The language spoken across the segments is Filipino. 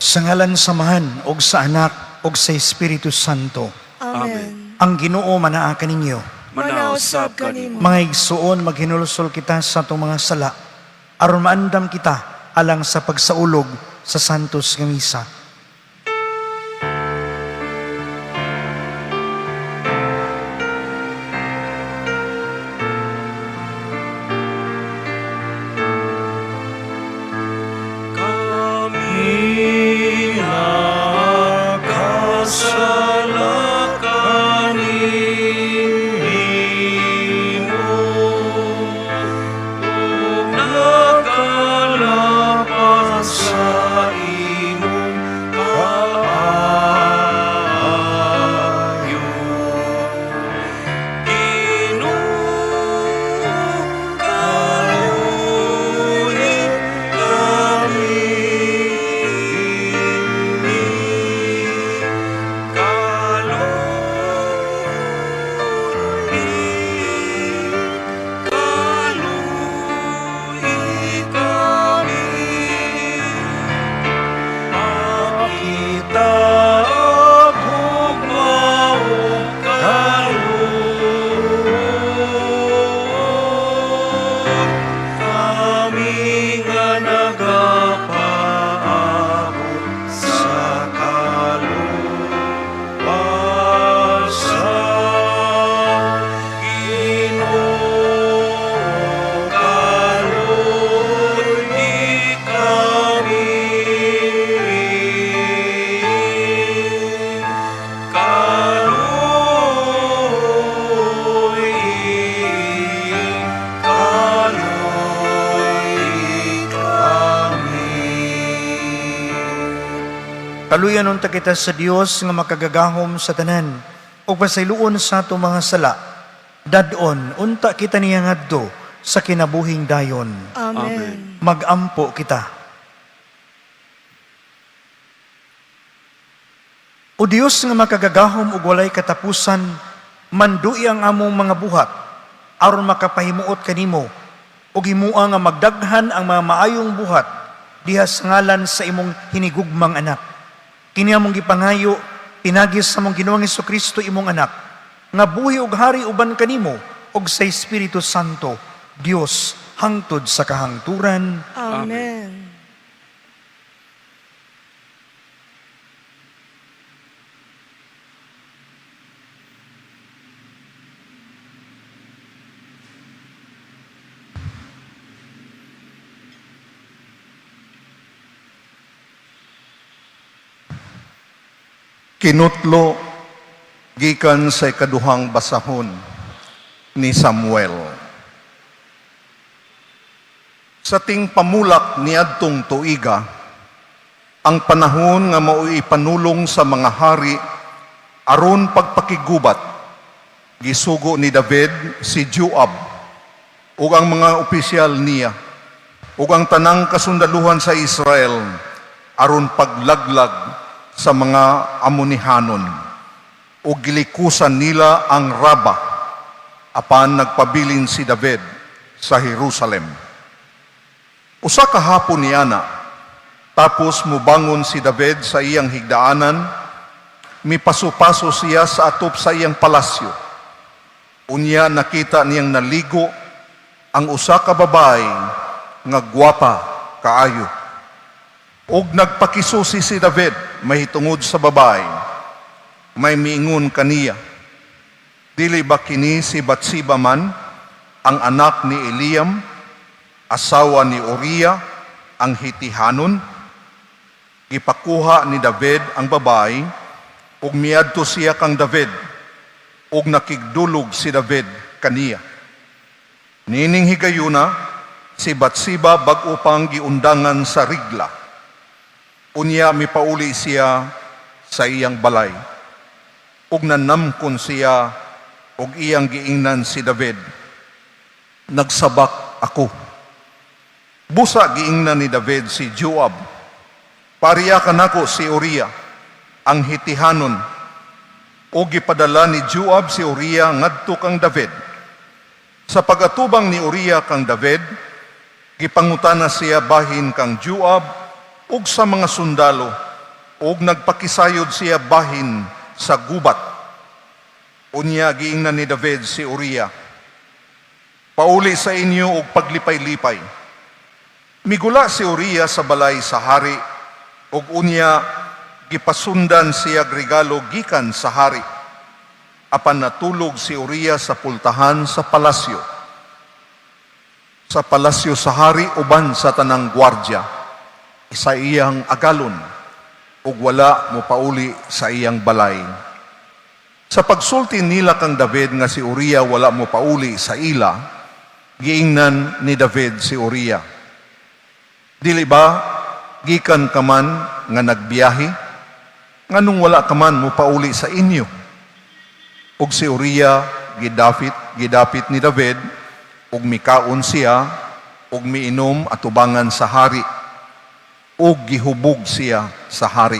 Sa ngalan samahan og sa Anak og sa Espiritu Santo. Amen. Ang Ginoo manaa kaninyo. Manausab kanimo. Mga igsuon, maghinulsol kita sa atong mga sala aron maandam kita alang sa pagsaulog sa Santos nga Misa. Kaluyan unta kita sa Dios nga makagagahom sa tanan ug pasayloon sa ato mga sala. Dadon unta kita niya ngadto sa kinabuhing dayon. Amen. Magampo kita. O Dios nga makagagahom ug walay katapusan, mandui ang among mga buhat aron makapahimuot kanimo ug himua nga magdaghan ang mga maayong buhat diha sa ngalan sa imong hinigugmang anak. Kini among gipangayo, pinagis sa among Ginoong Hesukristo imong anak, nga buhi ug hari uban kanimo ug sa Espiritu Santo, Dios hangtod sa kahangturan. Amen. Kinutlo gikan sa ikaduhang basahon ni Samuel. Sa ting pamulak ni adtong tuiga, ang panahon nga mao'y ipanulong sa mga hari aron pagpakigubat, gisugo ni David si Joab ug ang mga opisyal niya ug ang tanang kasundaluhan sa Israel aron paglaglag sa mga Amonihanon o gilikusan nila ang Raba apan nagpabilin si David sa Jerusalem. Usa ka hapon niana, tapos mubangon si David sa iyang higdaanan, mipasupaso siya sa atop sa iyang palasyo. Unya nakita niyang naligo ang usa ka babae nga gwapa kaayo. Og nagpakisusi si David mahitungod sa babae. May miingon kaniya, dili ba kini si Batsiba man, ang anak ni Eliam, asawa ni Uriah, ang Hitihanon? Gipakuha ni David ang babae, ug miadto siya kang David, ug nakigdulog si David kaniya. Nining higayuna, si Batsiba bag-o pang giundangan sa Rigla. Unya mipauli siya sa iyang balay. Ug nanamkon siya ug iyang giingnan si David. Nagsabak ako. Busa giingnan ni David si Joab. Pariya kanako si Uriah, ang Hitihanon. O gipadala ni Joab si Uriah ngadto kang David. Sa pagatubang ni Uriah kang David, gipangutana siya bahin kang Joab ug sa mga sundalo ug nagpakisayod siya bahin sa gubat. Unya giingnan ni David si Uriah, pauli sa inyo og paglipay-lipay. Migula si Uriah sa balay sa hari, ug unya gipasundan siya regalo gikan sa hari. Apan natulog si Uriah sa pultahan sa palasyo. Sa palasyo sa hari uban sa tanang gwardya, isa iyang agalon, ug wala mo pauli sa iyang balay. Sa pagsulti nila kang David nga si Uriah wala mo pauli sa ila, giingnan ni David si Uriah, dili ba gikan ka man nga nagbiyahe? Nganong wala ka man mo pauli sa inyo? Ug si Uriah gidapit ni David, ug mikaon siya, ug miinom atubangan sa hari, ug gihubog siya sa hari.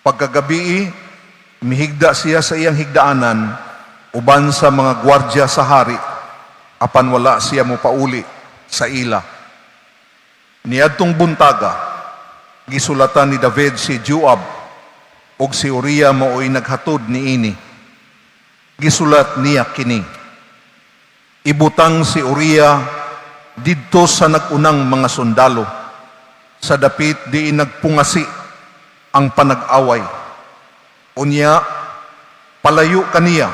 Pagkagabi, mihigda siya sa iyang higdaanan, uban sa mga gwardya sa hari, apan wala siya mo pauli sa ila. Niadtong buntaga, gisulatan ni David si Joab, ug si Uriah mao'y naghatod niini. Gisulat niya kini, ibutang si Uriah didto sa nagunang mga sundalo, sa dapit di nagpungasi ang panag-away. Unya, palayo kaniya,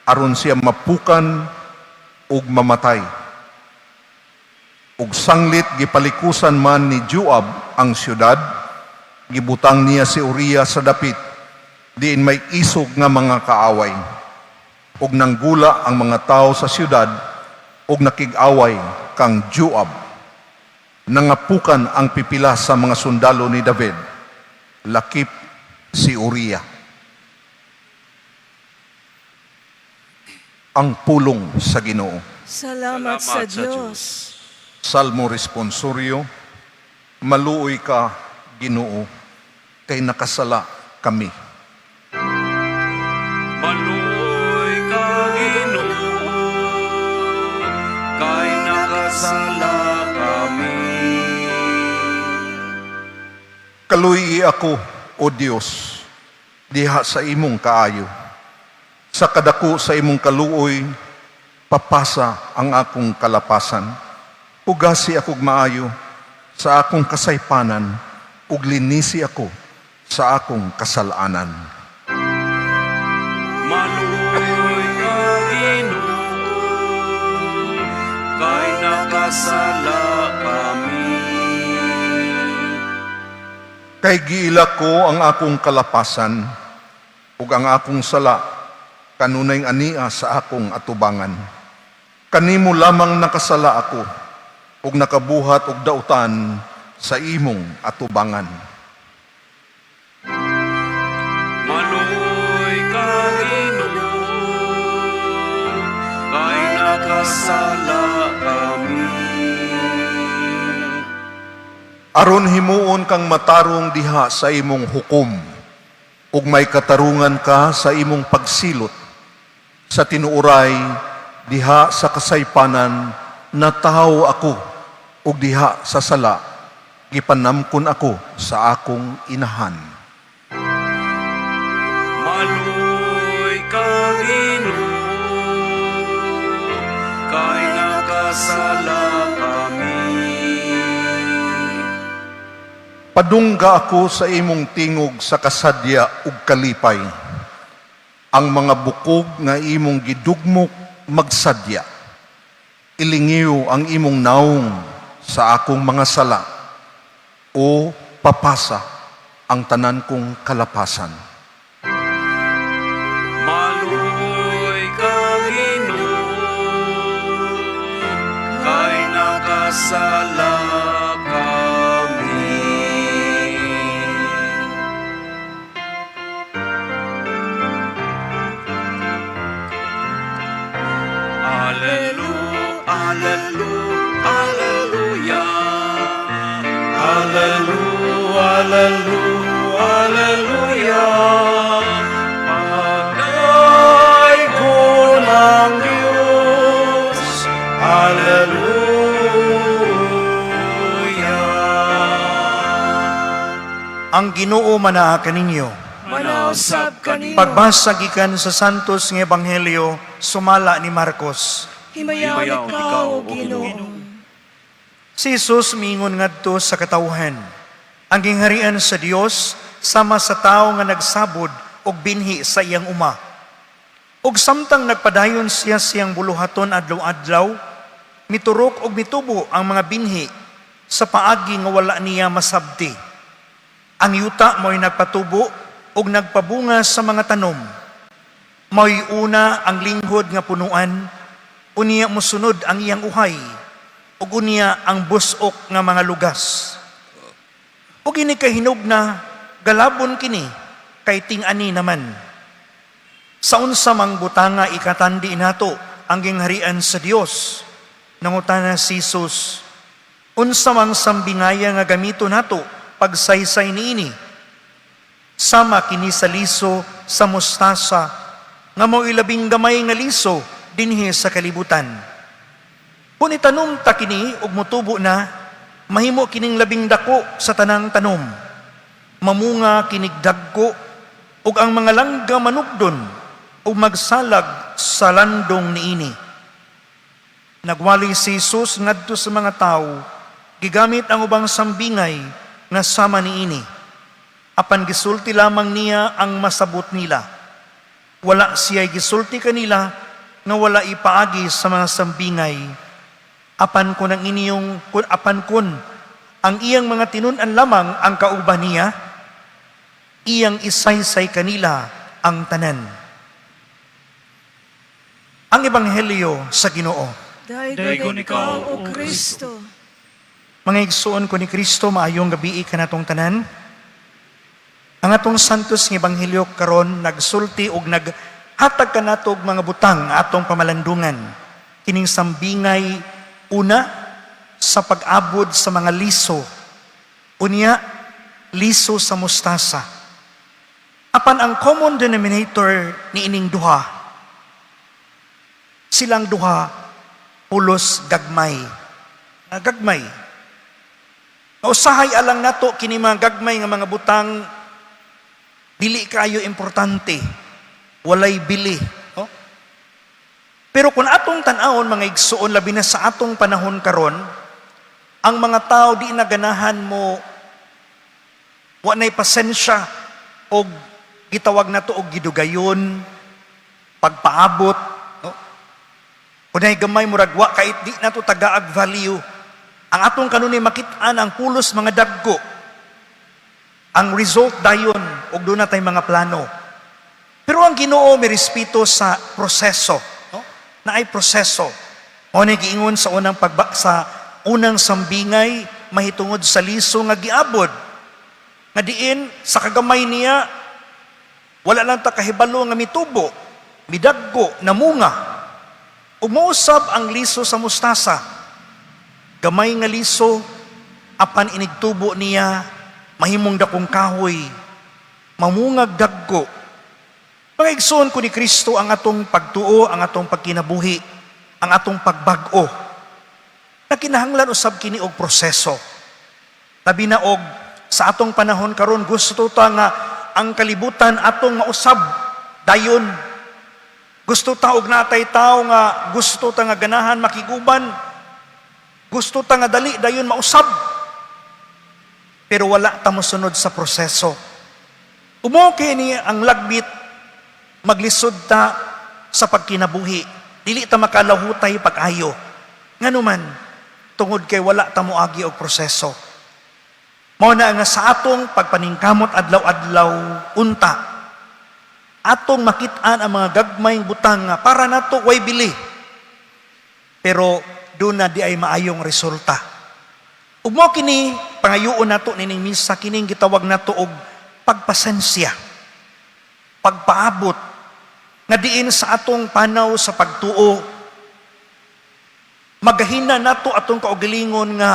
aron siya mapukan ug mamatay. Ug sanglit gipalikusan man ni Joab ang syudad, gibutang niya si Uriah sa dapit, diin may isog nga mga kaaway. Ug nanggula ang mga tao sa syudad, ug nakig-away kang Joab. Nangapukan ang pipila sa mga sundalo ni David, lakip si Uriah. Ang pulong sa Ginoo. Salamat sa Diyos. Salmo responsorio, maluoy ka, Ginoo, kay nakasala kami. Maluoy ka, Ginoo, kay nakasala kami. Kaluy ako, O Dios, diha sa imong kaayo. Sa kadako sa imong kaluoy, papasa ang akong kalapasan. Pugasi akong maayo sa akong kasaypanan, ug linisi ako sa akong kasalanan. Maluoy ka, Ginoo, kay nakasala kami. Kay giila ko ang akong kalapasan, ug ang akong sala, kanunay ania sa akong atubangan. Kanimo lamang nakasala ako, ug nakabuhat og dautan sa imong atubangan. Maluoy ka, Ginoo, kay nakasala kami. Aron himuon kang matarong diha sa imong hukom, ug may katarungan ka sa imong pagsilot. Sa tinuoray, diha sa kasaypanan, natahaw ako, ug diha sa sala, gipanamkon ako sa akong inahan. Maluoy ka, Ginoo, kay nakasala kami. Padungga ako sa imong tingog sa kasadya ug kalipay. Ang mga bukog nga imong gidugmok magsadya. Ilingiw ang imong naong sa akong mga sala, o papasa ang tanan kong kalapasan. Maluoy ka, Ginoo, kay nakasala kami. Alleluia, alleluia. Pagay ko ng Diyos, alleluia. Ang Ginoo manaa kaninyo. Manausap kanimo. Pagbasa gikan sa Santos nga Ebanghelyo sumala ni Marcos. Himayaw Himayaw ikaw, ikaw, O O Ginoo. Si Jesus miingon ngadto sa katawhan. Ang gingharian sa Dios sama sa tao nga nagsabod og binhi sa iyang uma. Og samtang nagpadayon siya siyang buluhaton adlaw-adlaw, miturok og mitubo ang mga binhi sa paagi nga wala niya masabti. Ang yuta mo'y nagpatubo og nagpabunga sa mga tanom. Mo'y una ang linghod nga punuan, unya mosunod ang iyang uhay, ug unya ang busok nga mga lugas. Ug ini kay hinugna, galabon kini, kay ting-ani naman. Sa unsa mang butanga ikatandi nato ang gingharian sa Dios, nangutana si Jesus, unsa mang sambingaya nga gamito nato pagsaysay niini? Sama kini sa liso sa mustasa, nga mo ilabing gamay nga liso dinhi sa kalibutan. Kung itanom ta kini ug mutubo na, mahimo kining labing dako sa tanang tanom. Mamunga kinig dagko ug ang mga langga manugdon ug magsalag sa landong niini. Nagwali si Jesus ngadto sa mga tao, gigamit ang ubang sambingay nga sama niini. Apan gisulti lamang niya ang masabot nila. Wala siya'y gisulti kanila nga wala ipaagi sa mga sambingay. Apan kun ang iyang mga tinunan lamang ang kauban niya, iyang isaysay kanila ang tanan. Ang Ebanghelyo sa Ginoo. Daigon ikaw, O Kristo. Mga igsuon ko ni Kristo, maayong gabi ka natong tanan. Ang atong santos nga Ebanghelyo karon nagsulti og naghatag kanato og mga butang atong pamalandungan. Kining sambingay una sa pag-abot sa mga liso. Unya, liso sa mustasa. Apan ang common denominator ni ining duha, silang duha pulos gagmay. Gagmay. Usahay alang nato kini mga gagmay nga mga butang dili kayo importante. Walay bili. No? Pero kung atong tan-awon mga igsuon labi na sa atong panahon karon, ang mga tao di naganahan mo wa nay pasensya og gitawag nato og gidugayon, pagpaabot, no? Kunay gamay murag wa kay di nato tagaag value. Ang atong kanunay makit-an ang pulos mga dagko. Ang result dayon og doon na tay mga plano. Pero ang Ginoo may respeto sa proseso, no? Na ay proseso. Mao ni giingon sa unang sambingay mahitungod sa liso nga giabod. Nga diin sa kagamay niya wala lang ta kahibalo nga mitubo, midaggo, namunga. Ug mausab ang liso sa mustasa. Gamay nga liso apan inigtubo niya mahimong dakong kahoy, mamungag dagko. Pangigsoon ko ni Kristo ang atong pagtuo, ang atong pagkinabuhi, ang atong pagbag-o. Na kinahanglan usab kini og proseso. Labi na og sa atong panahon karon gusto ta nga ang kalibutan atong mausab dayon. Gusto ta og natay tao nga gusto ta nga ganahan makiguban. Gusto ta nga dali dayon mausab. Pero wala ta mosunod sa proseso. Umoke ni ang lagbit, maglisod ta sa pagkinabuhi. Dili ta makalahutay pag-ayo. Nganuman, tungod kay wala ta moagi og proseso. Mao na nga sa atong pagpaningkamot adlaw-adlaw unta. Atong makit-an ang mga gagmayng butang nga para nato way bili. Pero doon na di ay maayong resulta. Ug mao kini pangayoon nato nining misa kining gitawag nato og pagpasensya. Pagpaabot nga diin sa atong panaw sa pagtuo. Magahina nato atong kaugalingon nga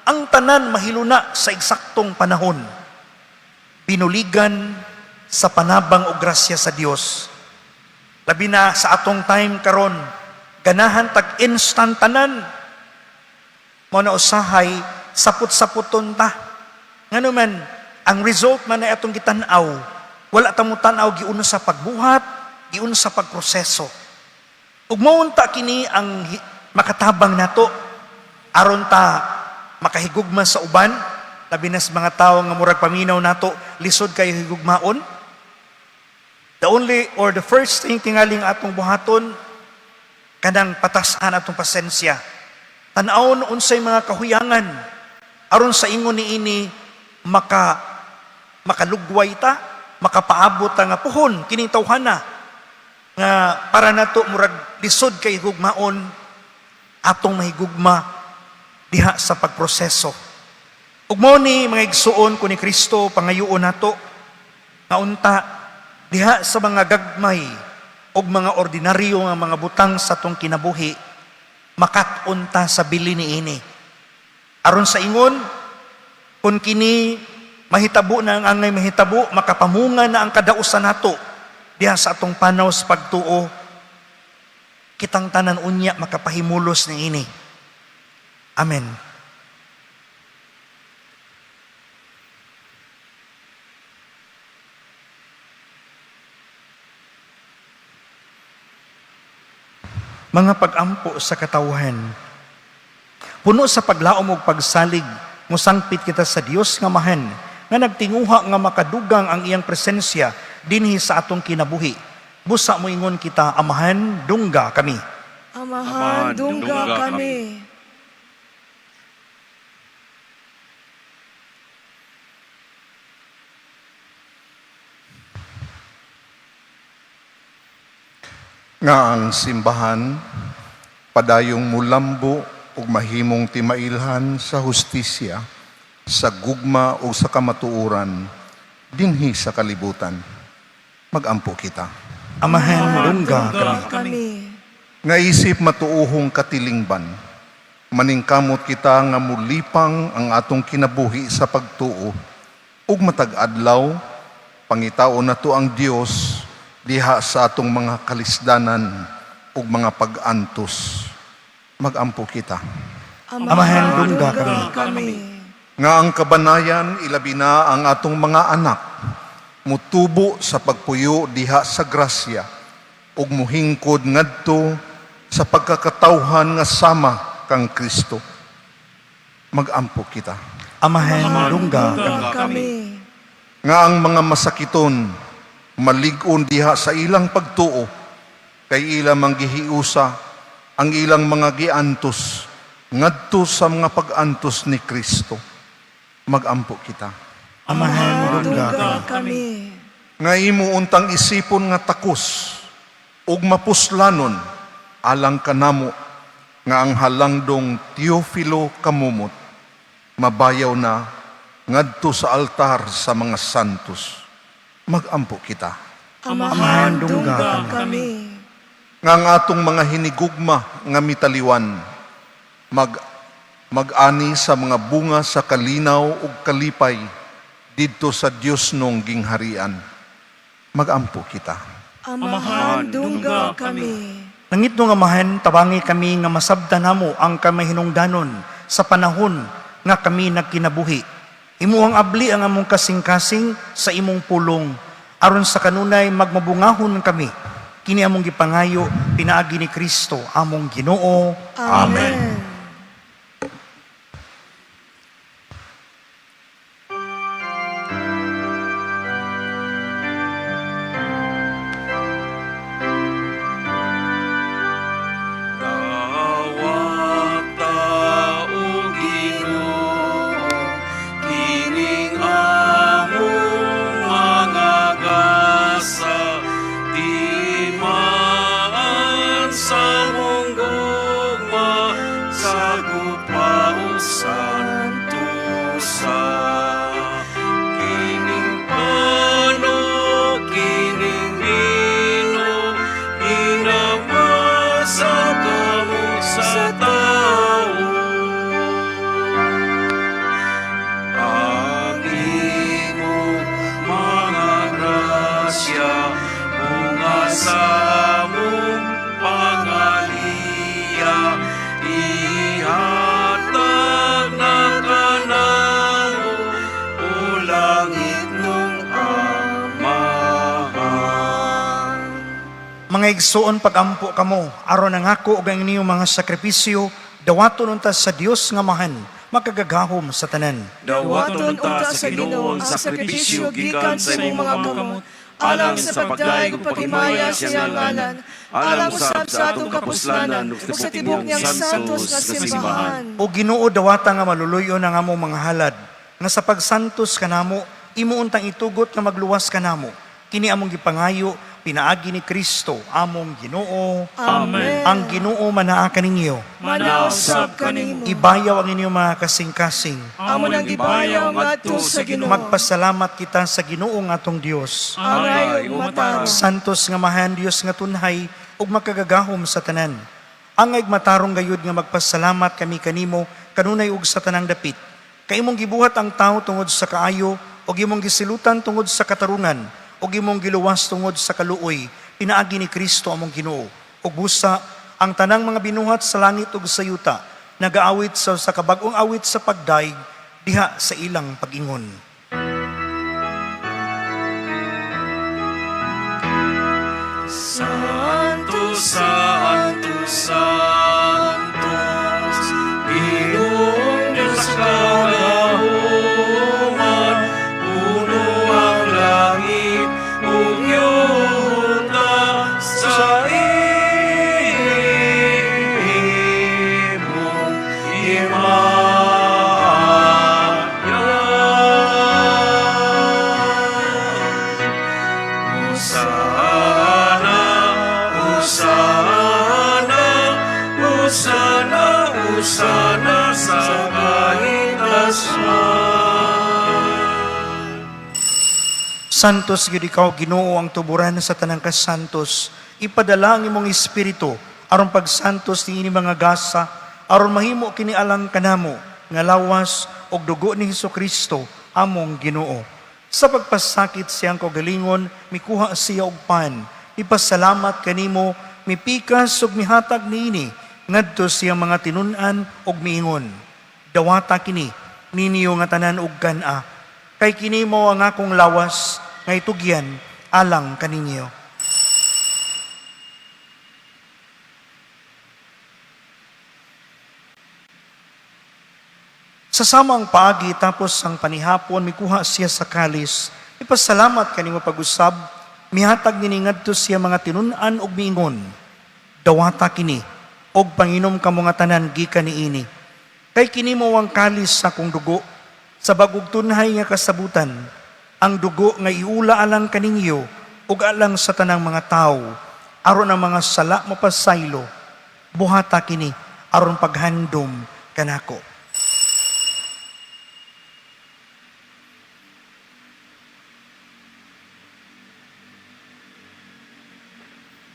ang tanan mahiluna sa eksaktong panahon. Pinuligan sa panabang o grasya sa Dios. Labi na sa atong time karon, ganahan tag instant tanan. Mao na usahay saput-saputon ta. Nganuman, ang result man ay atong gitanaw, wala ta mo tanaw giuna sa pagbuhat, giuna sa pagproseso. Ug maunta kini ang makatabang nato aron ta makahigugma sa uban, labi na sa mga tawo nga murag paminaw nato, lisod kayo higugmaon. The only or the first thing tingaling atong buhaton, kanang patasan atong pasensya. Tan-awon unsay mga kahuyangan aron sa ingon niini makalugway ta, makapaabot ta nga puhon kining tawhana nga para nato murag lisod kay higugmaon atong mahigugma diha sa pagproseso. Ug mao ni mga igsuon ko ni Kristo pangayoon nato nga unta diha sa mga gagmay ug mga ordinaryo nga mga butang sa atong kinabuhi makat-on ta sa bili niini. Aron sa ingon kun kini mahitabo na ang angay mahitabo, makapamunga na ang kadausan nato diha sa atong panaw sa pagtuo, kitang tanan unya makapahimulos niini. Amen. Mga pag-ampo sa katawhan, puno sa paglaom ug pagsalig, musangpit kita sa Dios nga mahan, nga nagtinguha nga makadugang ang iyang presensya dinhi sa atong kinabuhi. Busa mo ingon kita, Amahan, dungga kami. Amahan, dungga kami. Nga ang simbahan, padayong mulambo ug mahimong timailhan sa hustisya, sa gugma o sa kamatuuran, dinhi sa kalibutan. Magampo kita. Amahan, dungga kami. Dungga kami. Nga isip matuuhong katilingban, maningkamot kita nga mulipang ang atong kinabuhi sa pagtuo, ug matag-adlaw, pangitaon nato ang Dios diha sa atong mga kalisdanan ug mga pag-antos. Magampo kita. Amahan, dungga kami. Nga ang kabanayan ilabi na ang atong mga anak mutubo sa pagpuyo diha sa grasya ug muhingkod ngadto sa pagkakatawhan nga sama kang Kristo. Magampo kita. Amahan, dungga kami. Dungga kami. Nga ang mga masakiton malig-on diha sa ilang pagtuo kay ilang manggihiusa ang ilang mga giantos ngadto sa mga pag-antos ni Kristo. Magampo kita. Amahan, dungga Dungga kami. kami. Nga imo untang isipon nga takos ug mapuslanon alang kanamo nga ang halangdong Teofilo kamumot mabayaw na ngadto sa altar sa mga santos. Magampo kita. Amahan, dungga dungga kami. Nga ang atong mga hinigugma nga mitaliwan mag-ani sa mga bunga sa kalinaw ug kalipay didto sa Dios nung gingharian. Magampo kita. Amahan, dungga kami. Nangit nga amahan, tabangi kami nga masabtan namo ang kami hinungdanon sa panahon nga kami nagkinabuhi. Imo ang abli ang among kasing-kasing sa imong pulong, aron sa kanunay magmabungahon kami. Kini among gipangayo, pinaagi ni Kristo, among Ginoo. Amen. Tawag tao Ginoo, kining among mga gasa, timaan sa mong gugma, Mga igsoon pagampo kamo, aron ang ako ug ang inyong mga sakripisyo, dawaton unta sa Dios nga mahan, makagagahom sa tanan. Dawaton unta sa Ginoo ang sakripisyo gikan sa imong mga kamot, alang sa pagdaig ug paghimaya sa iyang ngalan, alang usab sa atong kapuslanan ug sa tibok niyang santos nga simbahan. O Ginoo, dawata nga maluluyon ang among mga halad, nga sa pagsantos kanamo, imo untang itugot nga magluwas kanamo. Kini among gipangayo, pinaagi ni Kristo, among Ginoo. Amen. Ang Ginoo manaa kaninyo. Manausab kanimo. Ibayaw ang inyong mga kasing-kasing. Amo nang gibayaw ngadto sa Ginoo. Magpasalamat kita sa Ginoo nga atong Dios. Angay ug matarong. Santos nga mahan Dios nga tunhay ug makagagahom sa tanan. Angay matarong gayud nga magpasalamat kami kanimo kanunay ug sa tanang dapit. Kay imong gibuhat ang tawo tungod sa kaayo ug imong gisilutan tungod sa katarungan ug imong giluwas tungod sa kaluoy. Pinaagi ni Kristo among Ginoo. Ug busa ang tanang mga binuhat sa langit ug sa yuta nagaawit sa kabag-ong awit sa pagdaig diha sa ilang pag-ingon. Santos, Santos, Santos, Ginoong Diyos kagahuman, puno ang langit, ug yuta sa imong himayan. Hosana, Hosana, Hosana, Hosana sa kaitasan. Santos gid ikaw Ginoo ang tuburan sa tanang kasantos. Ipadala ang imong espiritu aron pagsantos niini mga gasa aron mahimo kini alang kanamo nga lawas og dugo ni Hesukristo among Ginoo. Sa pagpasakit siyang kagalingon, mikuha siya og pan. Ipasalamat kanimo, mipikas ug mihatag niini ngadto siyang mga tinun-an ug miingon. Dawata kini ninyo nga tanan ug kan-a. Kay kini mo ang akong lawas nga itugyan alang kaninyo. Sa samang paagi tapos ang panihapon mikuha siya sa kalis. Ipasalamat kanimo pag-usab, mihatag nini ngadto siya mga tinun-an ug miingon. Dawata kini og panginom kamo nga tanan gikan niini. Kay kini mo ang kalis sa akong dugo sa bagog tunhay nga kasabutan. Ang dugo nga iula alang kaninyo ug alang sa tanang mga tawo aron ang mga sala mapasaylo. Buhata kini aron paghandom kanako.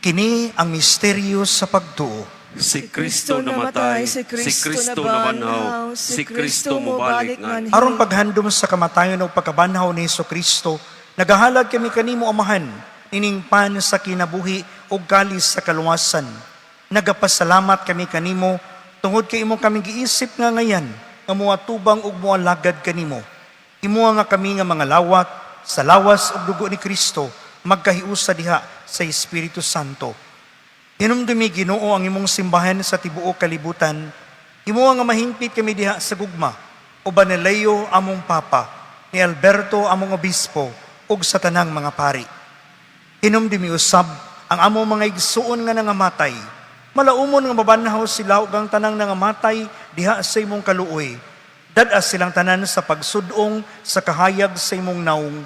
Kini ang misteryo sa pagtuo. Si Kristo namatay, si Kristo nabanhaw, si Kristo mubalik ngan. Aron paghandom sa kamatayon o pagkabanhaw ni Hesukristo, nagahalad kami kanimo amahan, ining pan sa kinabuhi o kalis sa kaluwasan. Nagapasalamat kami kanimo, tungod kay imo kami giisip nga ngayan, nga muatubang ug mualagad kanimo. Imo nga kami nga mga lawak, sa lawas ug dugo ni Kristo, magkahiusa diha sa Espiritu Santo. Hinumdumi Ginoo ang imong simbahan sa tibuok kalibutan. Imo nga mahingpit kami diha sa gugma. Uban ni Leo among papa, ni Alberto among obispo, ug sa tanang mga pari. Hinumdumi usab ang among mga igsuon nga nangamatay. Malaumon nga mabanhaw sila ug ang tanang nangamatay diha sa imong kaluoy. Dadas silang tanan sa pagsudong sa kahayag sa imong naong.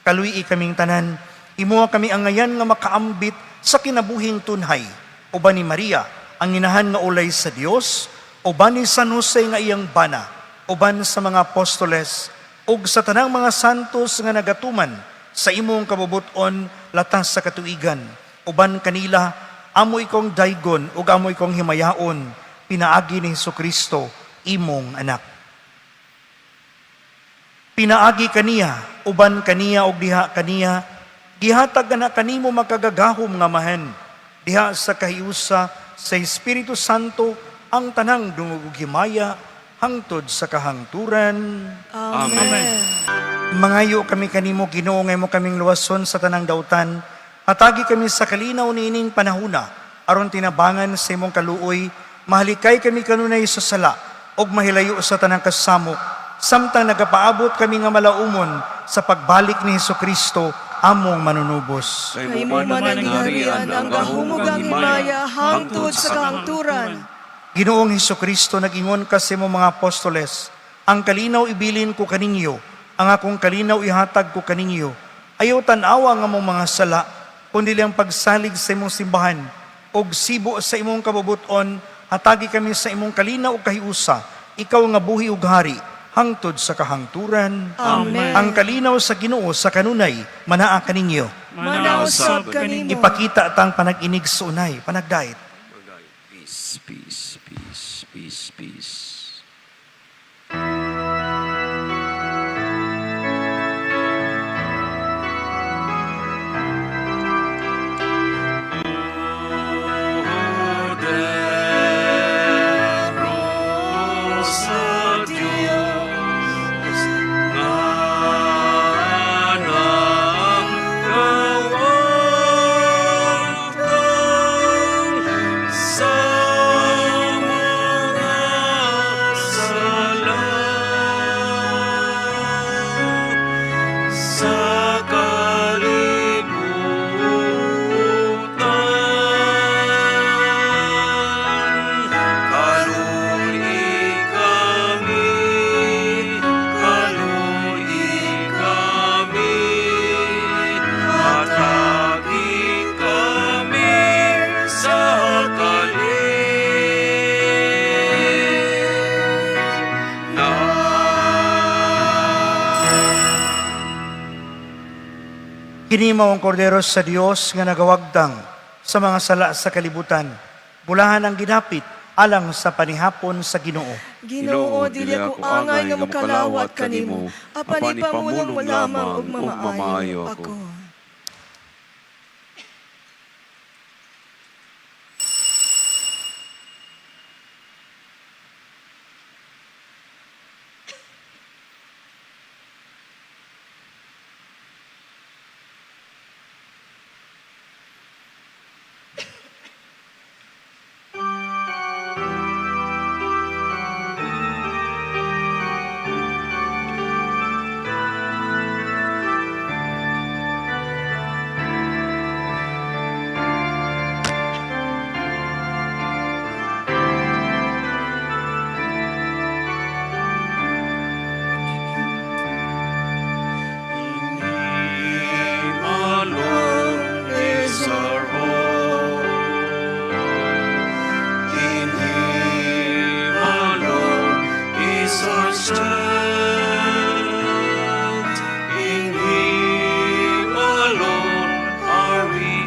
Kaluyi kaming tanan. Imo kami ang ngayan nga makaambit sa kinabuhing tunhay. Uban ni Maria, ang inahan nga ulay sa Dios, uban ni San Jose nga iyang bana, uban sa mga apostoles, ug sa tanang mga santos nga nagatuman sa imong kabubuton latas sa katuigan. Uban kanila, amo ikong daygon ug amo ikong himayaon, pinaagi ni Hesukristo, imong anak. Pinaagi kaniya, uban kaniya ug diha kaniya, gihatag na kanimo makagagahom nga mahen. Diha sa kahiusa sa Espiritu Santo ang tanang dungog ug himaya hangtod sa kahangturan. Amen. Mangayo kami kanimo Ginoo nga mo kaming luwason sa tanang dautan Hatagi kami sa kalinaw niining panahuna, aron tinabangan sa imong kaluoy, mahalikay kami kanunay sa sala, og mahilayo sa tanang kasamok, samtang nagapaabot kami nga malaumon sa pagbalik ni Hesukristo, among manunubos. Kay mo man ang harian, ang gahumugang himaya, hangtod sa kahangturan. Ginoong Hesukristo, nag-ingon ka sa imong mga apostoles, ang kalinaw ibilin ko kaninyo, ang akong kalinaw ihatag ko kaninyo. Ayaw tanawa nga mong mga sala, kundi ang pagsalig sa imong simbahan, og sibo sa imong kabubuton, hatagi kami sa imong kalinaw o kahiusa, ikaw nga buhi ug hari, hangtod sa kahangturan. Amen. Ang kalinaw sa Ginoo sa kanunay, manaa kaninyo. Manausab kanimo. Ipakita tang panag-inig sa unay, panagdait. Peace, peace, peace, peace, peace. Kinimaw ang kordero sa Dios nga nagawagtang sa mga sala sa kalibutan. Bulahan ang ginapit alang sa panihapon sa Ginoo. Ginoo, dili ako angay nga mokalawat kanimo. Apan ipamulang mo lamang og mamaayo ako.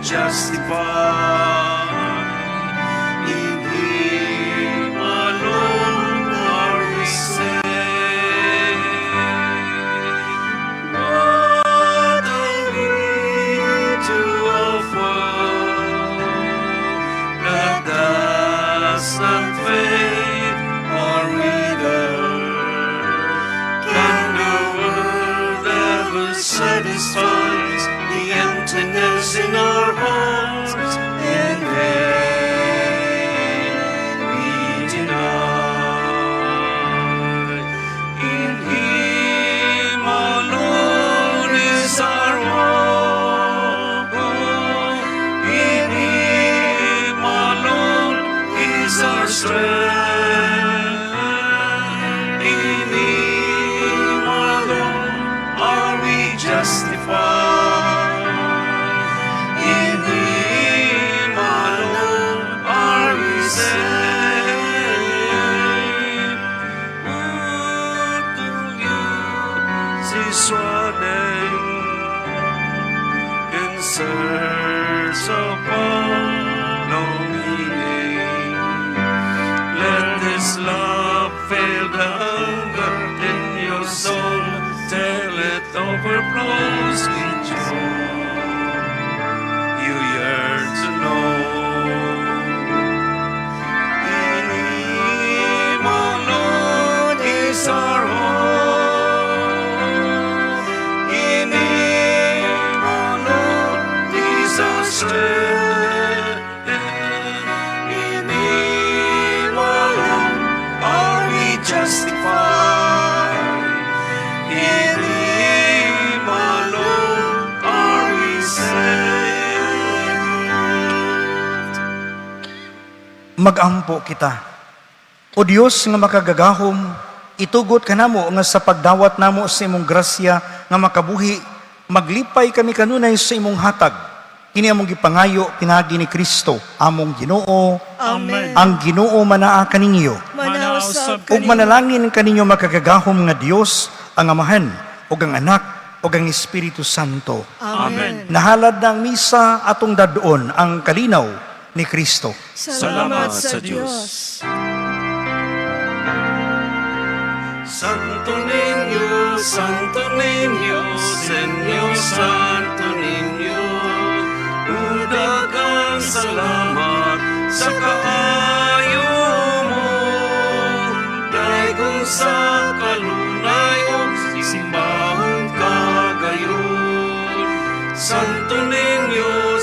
Justified in Him alone are we saved. What are we to offer that does not fade or wither? Can the world ever satisfy the emptiness in our hearts? In vain we deny. In Him alone is our hope. In Him alone is our strength. In Him alone are we justified. In Him alone are we saved. Utilize His name in search of no meaning. Let this love fill the hunger in your soul till it overflows with joy. You yearn to know. In Him alone is our hope. In Him alone is our Israel. In Him alone are we justified. In Him alone are we saved. Magampo kita. O Dios nga makagagahom, itugot ka namo nga sa pagdawat namo sa imong grasya nga makabuhi, maglipay kami kanunay sa imong hatag. Kini among gipangayo pinagi ni Kristo, among Ginoo, Amen. ang Ginoo manaa kaninyo. Manausap Ug manalangin kaninyo makagagahom nga Dios, ang Amahan, ug ang Anak, ug ang Espiritu Santo. Amen. Nahalad ng misa atong dadon ang kalinaw ni Kristo. Salamat sa Diyos. Santo Niño, Senyo, Santo Niño, udagang salamat sa kaayo mo. Daigong sa kalunay o simbahon kagayon. Santo Niño,